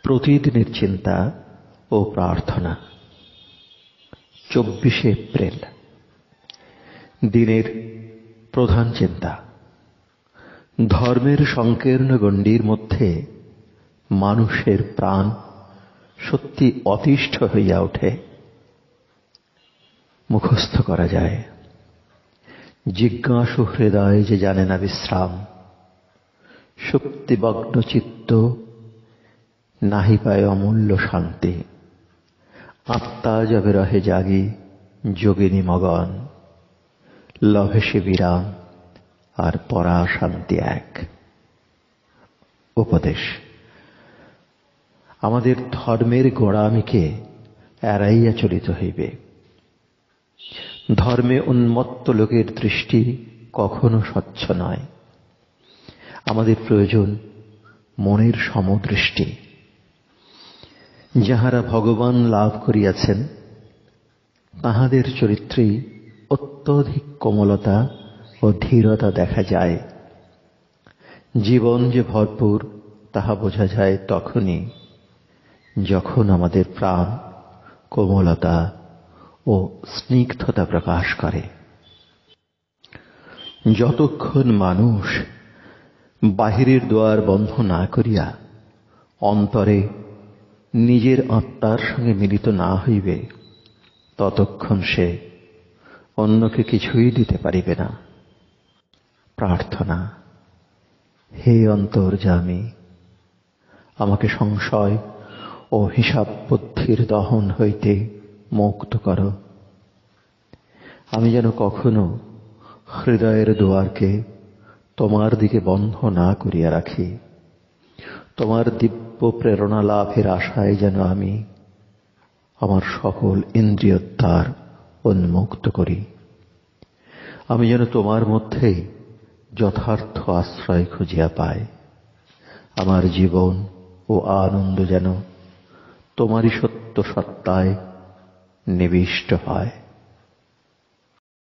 প্রতিদিনের চিন্তা ও প্রার্থনা। 24শে এপ্রিল। দিনের প্রধান চিন্তা। ধর্মের সংকীর্ণ গণ্ডির মধ্যে মানুষের প্রাণ সত্যি অতিষ্ঠ হইয়া ওঠে। মুখস্থ করা যায়, জিজ্ঞাসু হৃদয় যে জানে না বিশ্রাম, সুপ্তিমগ্ন চিত্ত নাহি পায় অমূল্য শান্তি। আত্মা যবে রহে জাগি যোগিনী মগন, লভে সে বিরাম আর পরা শান্তি এক। উপদেশ। আমাদের ধর্মের গোঁড়ামিকে এড়াইয়া চলিতে হইবে। ধর্মে উন্মত্ত লোকের দৃষ্টি কখনো স্বচ্ছ নয়। আমাদের প্রয়োজন মনের সমদৃষ্টি। যাহারা ভগবান লাভ করিয়াছেন তাহাদের চরিত্রেই অত্যধিক কোমলতা ও ধীরতা দেখা যায়। জীবন যে ভরপুর তাহা বোঝা যায় তখনই যখন আমাদের প্রাণ কোমলতা ও স্নিগ্ধতা প্রকাশ করে। যতক্ষণ মানুষ বাহিরের দ্বার বন্ধ না করিয়া অন্তরে নিজের আত্মার সঙ্গে মিলিত না হইবে, ততক্ষণ সে অন্যকে কিছুই দিতে পারিবে না। প্রার্থনা। হে অন্তর্যামী, আমাকে সংশয় ও হিসাব বুদ্ধির দহন হইতে মুক্ত করো। আমি যেন কখনো হৃদয়ের দুয়ারকে তোমার দিকে বন্ধ না করিয়া রাখি। তোমার দিব্য প্রেরণা লাভের আশায় যেন আমি আমার সকল ইন্দ্রিয়দ্বার উন্মুক্ত করি। আমি যেন তোমার মধ্যেই যথার্থ আশ্রয় খুঁজিয়া পাই। আমার জীবন ও আনন্দ যেন তোমারই সত্য সত্তায় নিবিষ্ট হয়।